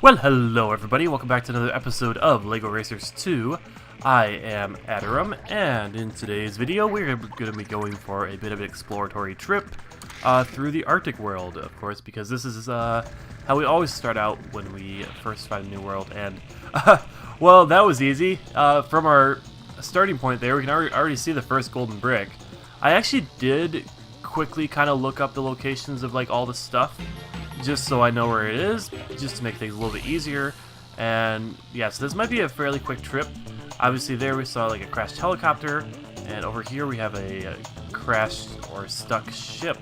Well, hello everybody, welcome back to another episode of LEGO Racers 2. I am Atyrum, and in today's video we're going to be going for a bit of an exploratory trip through the Arctic world, of course, because this is how we always start out when we first find a new world, and, well, that was easy. From our starting point there, we can already see the first golden brick. I actually did quickly kind of look up the locations of, like, all the stuff, just so I know where it is, just to make things a little bit easier. And yeah, so this might be a fairly quick trip. Obviously there we saw like a crashed helicopter, and over here we have a crashed or stuck ship.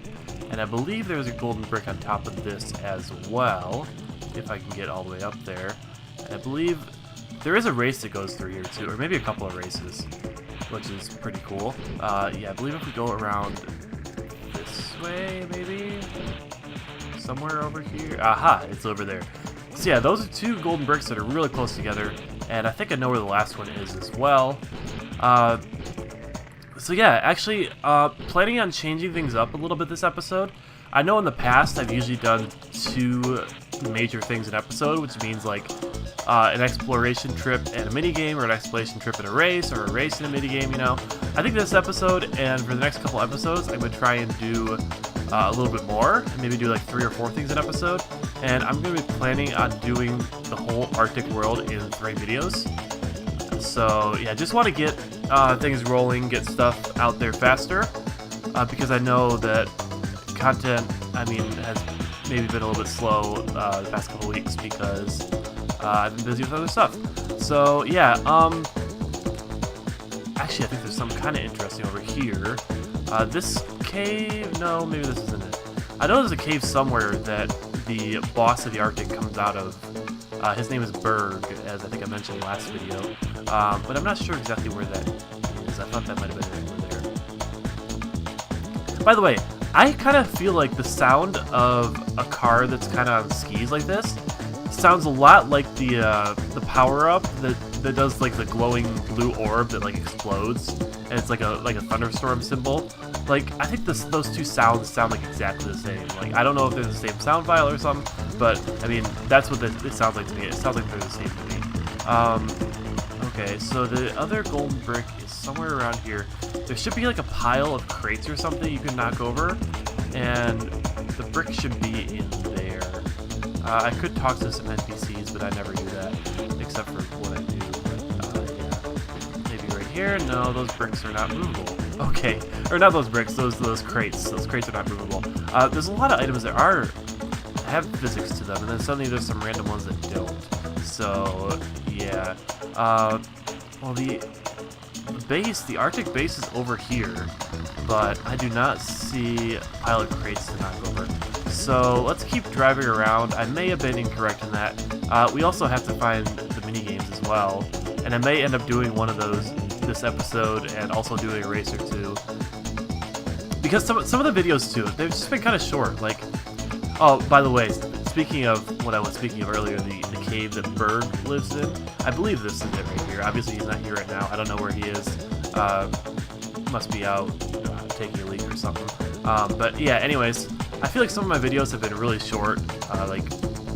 And I believe there's a golden brick on top of this as well, if I can get all the way up there. And I believe there is a race that goes through here too, or maybe a couple of races, which is pretty cool. Yeah, I believe if we go around this way, maybe? Somewhere over here. Aha, it's over there. So yeah, those are two golden bricks that are really close together, and I think I know where the last one is as well. So yeah, actually, planning on changing things up a little bit this episode. I know in the past I've usually done two major things an episode, which means like an exploration trip and a minigame, or an exploration trip and a race, or a race and a minigame, you know. I think this episode, and for the next couple episodes, I'm going to try and do a little bit more, and maybe do like 3 or 4 things an episode. And I'm going to be planning on doing the whole Arctic world in 3 videos. So yeah, just want to get things rolling, get stuff out there faster, because I know that content, I mean, has maybe been a little bit slow the past couple weeks because I've been busy with other stuff. So yeah, actually I think there's something kind of interesting over here. This cave, no, maybe this isn't it. I know there's a cave somewhere that the boss of the Arctic comes out of. His name is Berg, as I think I mentioned last video, but I'm not sure exactly where that is. I thought that might have been over there. By the way, I kind of feel like the sound of a car that's kind of on skis like this sounds a lot like the power-up that does like the glowing blue orb that like explodes, and it's like a thunderstorm symbol. Like, I think those two sounds sound like exactly the same. Like, I don't know if they're the same sound file or something, but I mean, that's what it sounds like to me. It sounds like they're the same to me. Okay, so the other golden brick is somewhere around here. There should be like a pile of crates or something you can knock over, and the brick should be in there. I could talk to some NPCs, but I never do that, except for what I do. But, yeah. Maybe right here? No, those bricks are not movable. Okay, or not those bricks, those crates. Those crates are not movable. There's a lot of items that have physics to them, and then suddenly there's some random ones that don't. So, yeah. Well, the base, the Arctic base is over here, but I do not see a pile of crates to knock over. So let's keep driving around. I may have been incorrect in that. We also have to find the mini games as well, and I may end up doing one of those this episode and also doing a race or two, because some of the videos too, they've just been kind of short. Like, oh, by the way, speaking of what I was speaking of earlier, the cave that Berg lives in, I believe this is it right here. Obviously he's not here right now. I don't know where he is. Must be out taking a leak or something. But yeah, anyways, I feel like some of my videos have been really short, like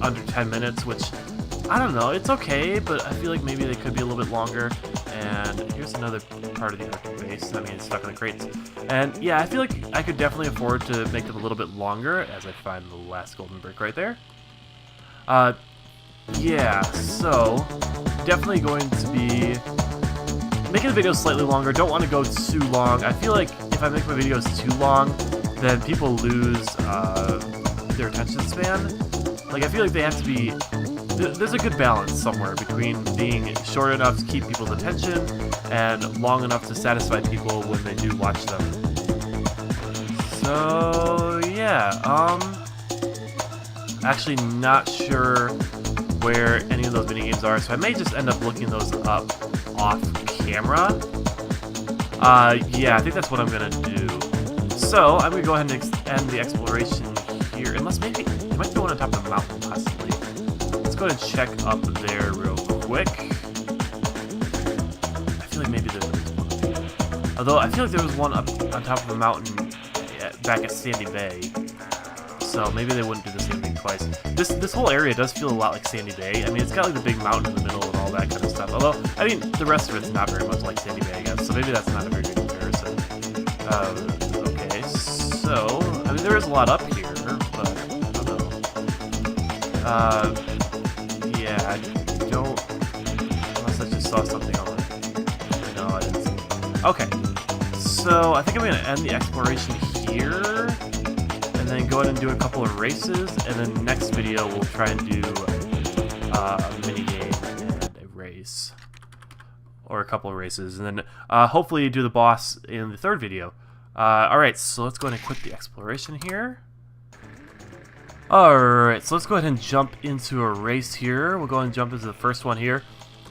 under 10 minutes, which, I don't know, it's okay, but I feel like maybe they could be a little bit longer. And here's another part of the Arctic base. I mean, it's stuck in the crates. And yeah, I feel like I could definitely afford to make them a little bit longer as I find the last golden brick right there. Yeah, so definitely going to be making the videos slightly longer. Don't want to go too long. I feel like if I make my videos too long, then people lose their attention span. Like, I feel like they have to be... There's a good balance somewhere between being short enough to keep people's attention and long enough to satisfy people when they do watch them. So, yeah, actually not sure where any of those minigames are, so I may just end up looking those up off camera. Yeah, I think that's what I'm gonna do. So, I'm gonna go ahead and end the exploration here, unless maybe it might be one on top of the mountain, possibly. Let's go ahead and check up there real quick. I feel like maybe there was one. Although, I feel like there was one up on top of the mountain back at Sandy Bay. so maybe they wouldn't do the same thing twice. This whole area does feel a lot like Sandy Bay. I mean, it's got like the big mountain in the middle and all that kind of stuff. Although, I mean, the rest of it's not very much like Sandy Bay, I guess. So maybe that's not a very good comparison. Okay, so I mean, there is a lot up here, but I don't know. Yeah, I don't. Unless I just saw something on it. No, I didn't see. Okay, so I think I'm gonna end the exploration here, and then go ahead and do a couple of races, and then next video we'll try and do a mini game and a race, or a couple of races, and then hopefully do the boss in the third video. Alright, so let's go ahead and quit the exploration here. Alright, so let's go ahead and jump into a race here. We'll go ahead and jump into the first one here.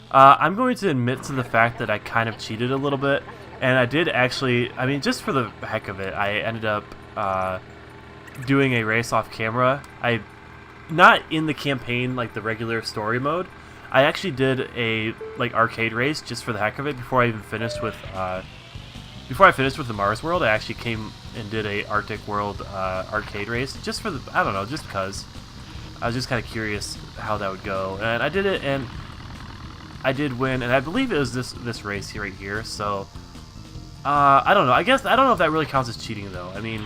I'm going to admit to the fact that I kind of cheated a little bit, and I did actually, I mean, just for the heck of it, I ended up doing a race off camera. Not in the campaign, like the regular story mode. I actually did a like arcade race just for the heck of it before I even finished with the Mars world. I actually came and did a Arctic World arcade race just for the, I don't know, just because I was just kind of curious how that would go, and I did it, and I did win, and I believe it was this race right here. So I don't know. I guess I don't know if that really counts as cheating though. I mean,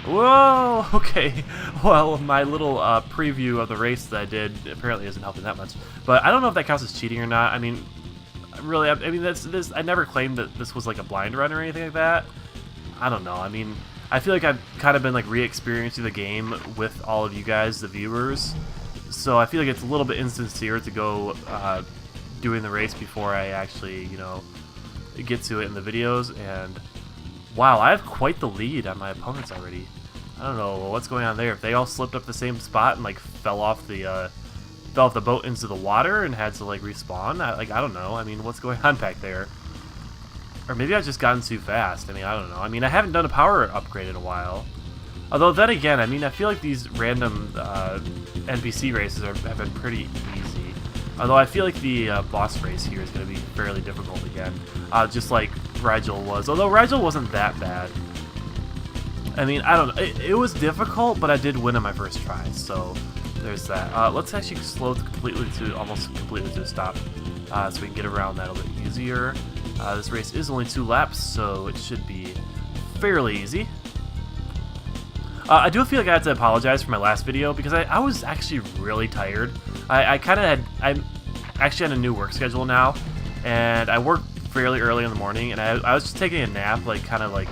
whoa, okay. Well, my little preview of the race that I did apparently isn't helping that much, but I don't know if that counts as cheating or not. I mean, really, I mean, this. I never claimed that this was like a blind run or anything like that. I don't know. I mean, I feel like I've kind of been like re-experiencing the game with all of you guys, the viewers. So I feel like it's a little bit insincere to go doing the race before I actually, you know, get to it in the videos. And wow, I have quite the lead on my opponents already. I don't know what's going on there. If they all slipped up the same spot and like fell off the boat into the water and had to like respawn, I don't know. I mean, what's going on back there? Or maybe I've just gotten too fast. I mean, I don't know. I mean, I haven't done a power upgrade in a while. Although then again, I mean, I feel like these random NPC races have been pretty easy. Although I feel like the boss race here is going to be fairly difficult again, just like Rigel was. Although Rigel wasn't that bad. I mean, I don't know. It was difficult, but I did win on my first try, so there's that. Let's actually slow almost completely to a stop, so we can get around that a little bit easier. This race is only 2 laps, so it should be fairly easy. I do feel like I had to apologize for my last video because I was actually really tired. I'm actually on a new work schedule now, and I work fairly early in the morning, and I was just taking a nap, like kind of like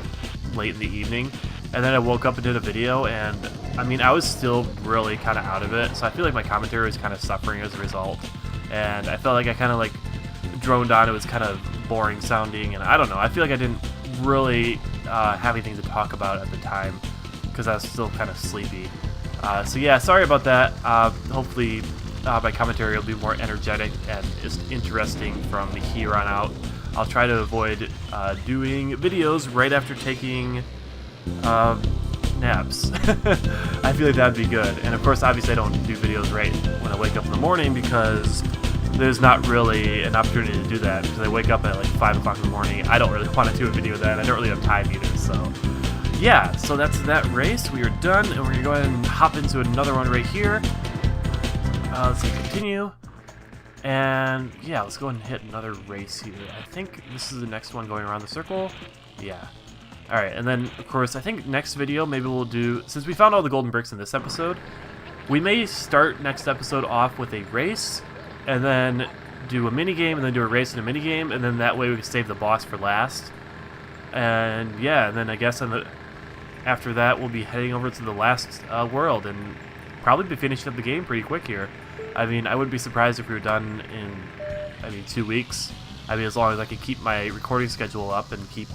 late in the evening, and then I woke up and did a video, and I mean, I was still really kind of out of it, so I feel like my commentary was kind of suffering as a result, and I felt like I kind of like droned on. It was kind of boring sounding, and I don't know, I feel like I didn't really have anything to talk about at the time because I was still kind of sleepy. So yeah, sorry about that. Hopefully my commentary will be more energetic and just interesting from here on out. I'll try to avoid doing videos right after taking naps. I feel like that'd be good. And of course, obviously I don't do videos right when I wake up in the morning because there's not really an opportunity to do that because I wake up at like 5 o'clock in the morning. I don't really want to do a video then. I don't really have time either, so yeah, so that's that race. We are done, and we're going to go ahead and hop into another one right here. Let's hit continue. And yeah, let's go ahead and hit another race here. I think this is the next one going around the circle. Yeah. Alright, and then, of course, I think next video, maybe we'll do, since we found all the golden bricks in this episode, we may start next episode off with a race, and then do a minigame, and then do a race and a minigame, and then that way we can save the boss for last. And yeah, and then I guess after that, we'll be heading over to the last world and probably be finishing up the game pretty quick here. I mean, I wouldn't be surprised if we were done in, 2 weeks. I mean, as long as I can keep my recording schedule up and keep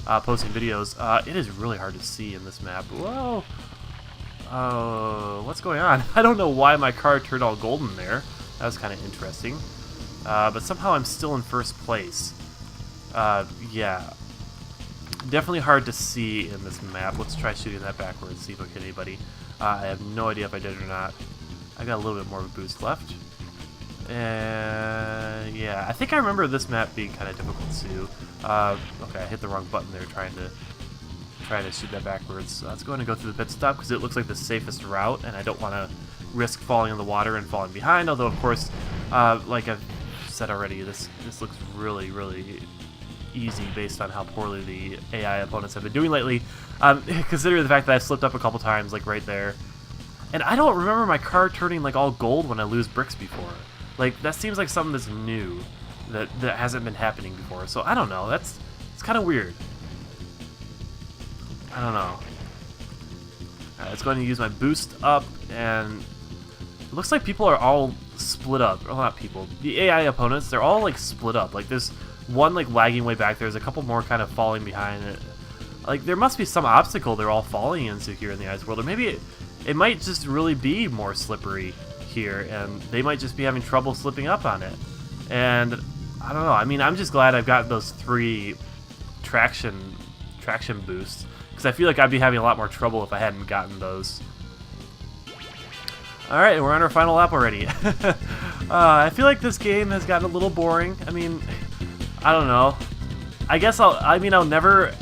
posting videos. It is really hard to see in this map. Whoa! What's going on? I don't know why my car turned all golden there. That was kind of interesting. But somehow I'm still in first place. Yeah. Definitely hard to see in this map. Let's try shooting that backwards, see if I hit anybody. I have no idea if I did or not. I got a little bit more of a boost left. And yeah, I think I remember this map being kind of difficult too. Okay, I hit the wrong button there trying try to shoot that backwards. So let's go ahead and go through the pit stop because it looks like the safest route, and I don't want to risk falling in the water and falling behind. Although, of course, like I've said already, this looks really, really easy based on how poorly the AI opponents have been doing lately. Considering the fact that I've slipped up a couple times, like right there. And I don't remember my car turning like all gold when I lose bricks before. Like, that seems like something that's new that hasn't been happening before. So I don't know. It's kind of weird. I don't know. Alright, let's go ahead and use my boost up, and it looks like people are all split up. Well, not people. The AI opponents, they're all like split up. Like there's one like lagging way back there. There's a couple more kind of falling behind it. Like there must be some obstacle they're all falling into here in the ice world, or maybe it might just really be more slippery here, and they might just be having trouble slipping up on it. And I don't know. I mean, I'm just glad I've got those 3 traction boosts, because I feel like I'd be having a lot more trouble if I hadn't gotten those. Alright, and we're on our final lap already. I feel like this game has gotten a little boring. I mean, I don't know. I guess I'll never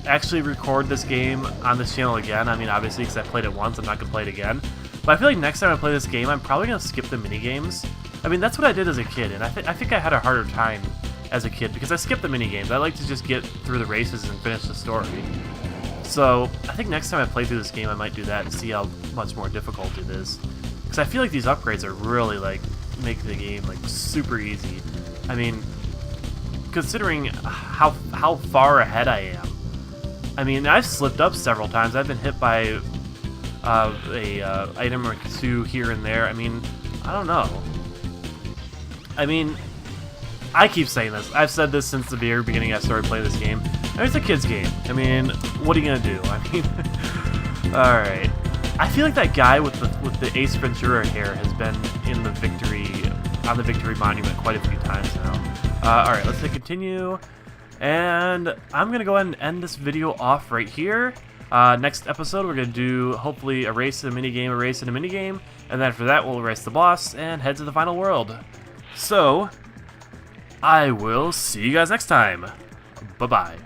actually record this game on this channel again. I mean, obviously, because I played it once, I'm not going to play it again. But I feel like next time I play this game, I'm probably going to skip the minigames. I mean, that's what I did as a kid, and I think I had a harder time as a kid because I skipped the minigames. I like to just get through the races and finish the story. So I think next time I play through this game, I might do that and see how much more difficult it is. Because I feel like these upgrades are really like making the game like super easy. I mean, considering how far ahead I am. I mean, I've slipped up several times. I've been hit by a item or 2 here and there. I mean, I don't know. I mean, I keep saying this. I've said this since the very beginning I started playing this game. I mean, it's a kid's game. I mean, what are you gonna do? I mean, all right. I feel like that guy with the Ace Ventura hair has been in the victory monument quite a few times now. All right, let's hit continue, and I'm gonna go ahead and end this video off right here. Next episode, we're gonna do hopefully a race and a minigame, a race and a minigame, and then after that, we'll race the boss and head to the final world. So, I will see you guys next time. Bye-bye.